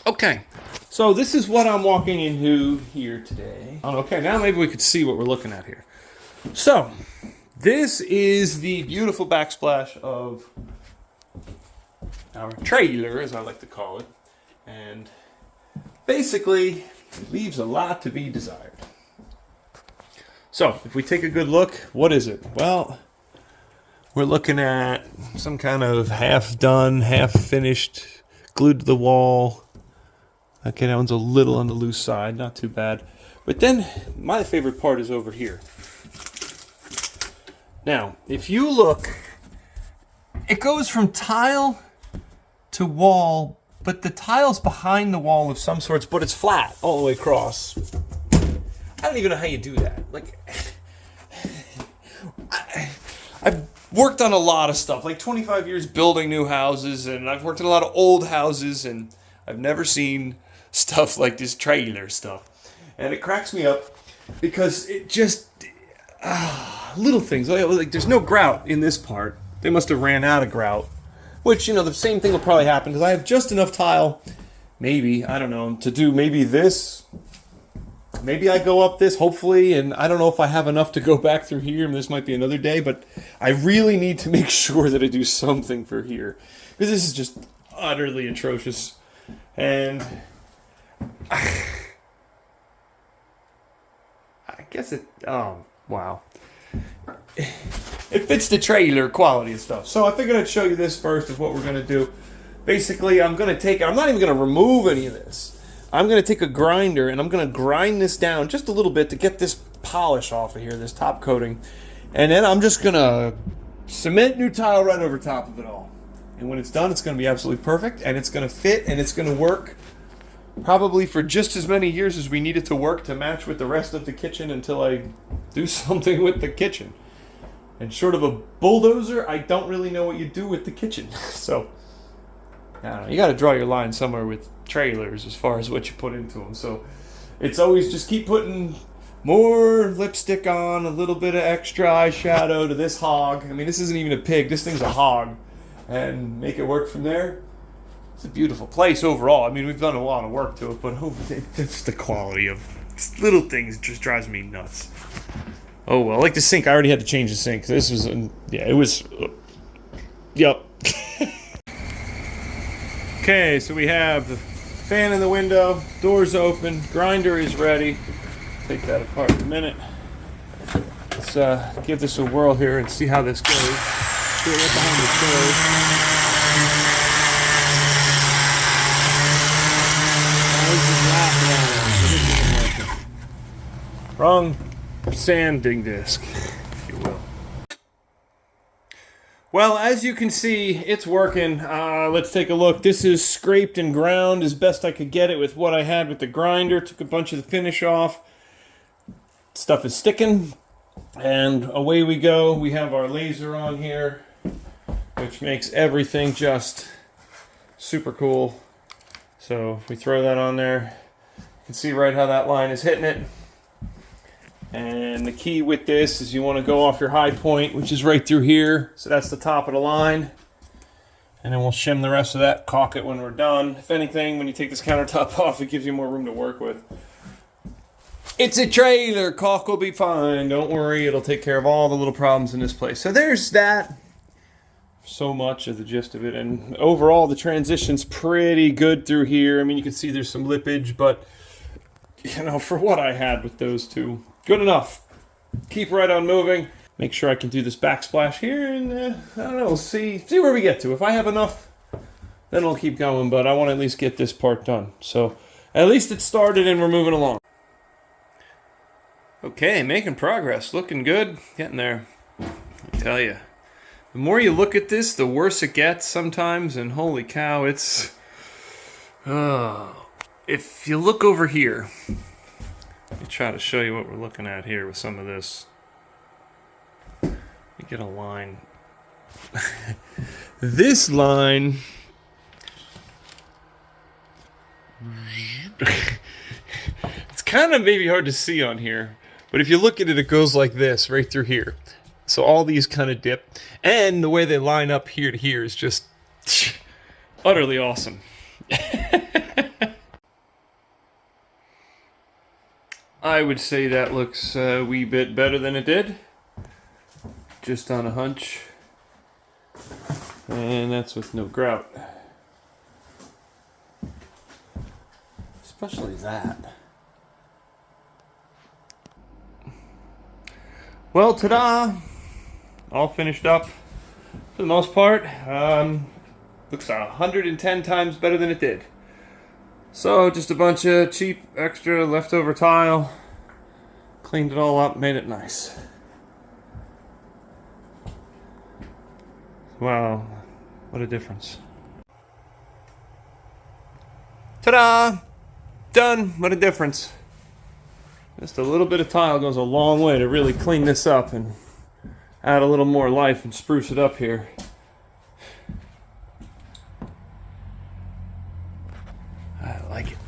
Okay, so this is what I'm walking into here today. Okay, now maybe we could see what we're looking at here. So, this is the beautiful backsplash of our trailer, as I like to call it. And basically, it leaves a lot to be desired. So, if we take a good look, what is it? Well, we're looking at some kind of half done, half finished, glued to the wall. Okay, that one's a little on the loose side, not too bad. But then, my favorite part is over here. Now, if you look, it goes from tile to wall, but the tile's behind the wall of some sorts, but it's flat all the way across. I don't even know how you do that. Like, I've worked on a lot of stuff, like 25 years building new houses, and I've worked in a lot of old houses, and I've never seen stuff like this trailer stuff. And it cracks me up because it just, little things, like there's no grout in this part. They must have ran out of grout, which, you know, the same thing will probably happen because I have just enough tile, maybe, I don't know, to do maybe this. Maybe I go up this, hopefully, and I don't know if I have enough to go back through here, and this might be another day, but I really need to make sure that I do something for here, because this is just utterly atrocious, and I guess it, oh, wow. It fits the trailer quality and stuff, so I figured I'd show you this first of what we're going to do. Basically, I'm going to take, I'm not even going to remove any of this. I'm going to take a grinder and I'm going to grind this down just a little bit to get this polish off of here, this top coating. And then I'm just going to cement new tile right over top of it all. And when it's done, it's going to be absolutely perfect, and it's going to fit, and it's going to work probably for just as many years as we need it to work to match with the rest of the kitchen until I do something with the kitchen. And short of a bulldozer, I don't really know what you do with the kitchen. So, I don't know, you got to draw your line somewhere with trailers as far as what you put into them. So it's always just keep putting more lipstick on, a little bit of extra eyeshadow to this hog. I mean, this isn't even a pig, this thing's a hog, and make it work from there. It's a beautiful place overall. I mean, we've done a lot of work to it, but it's the quality of little things just drives me nuts. Oh well, like the sink, I already had to change the sink. This was yeah, it was yep. Okay, so we have the fan in the window, doors open, grinder is ready. Take that apart in a minute. Let's give this a whirl here and see how this goes. Do it right behind the stove. Wrong sanding disc, if you will. Well, as you can see, it's working. Let's take a look. This is scraped and ground as best I could get it with what I had with the grinder. Took a bunch of the finish off. Stuff is sticking. And away we go. We have our laser on here, which makes everything just super cool. So if we throw that on there, you can see right how that line is hitting it. And the key with this is you want to go off your high point, which is right through here. So that's the top of the line. And then we'll shim the rest of that, caulk it when we're done. If anything, when you take this countertop off, it gives you more room to work with. It's a trailer. Caulk will be fine. Don't worry. It'll take care of all the little problems in this place. So there's that. So much of the gist of it. And overall, the transition's pretty good through here. I mean, you can see there's some lippage, but, you know, for what I had with those two, good enough. Keep right on moving. Make sure I can do this backsplash here, and I don't know, we'll see where we get to. If I have enough, then I'll keep going, but I want to at least get this part done. So at least it started and we're moving along. Okay, making progress. Looking good. Getting there. I tell you. The more you look at this, the worse it gets sometimes, and holy cow, it's... if you look over here... Let me try to show you what we're looking at here with some of this. Let me get a line. This line... it's kind of maybe hard to see on here, but if you look at it, it goes like this, right through here. So all these kind of dip, and the way they line up here to here is just utterly awesome. I would say that looks a wee bit better than it did. Just on a hunch. And that's with no grout. Especially that. Well, ta-da! All finished up for the most part. Looks 110 times better than it did. So, just a bunch of cheap, extra, leftover tile. Cleaned it all up, made it nice. Wow, what a difference. Ta-da! Done! What a difference. Just a little bit of tile goes a long way to really clean this up and add a little more life and spruce it up here. I like it.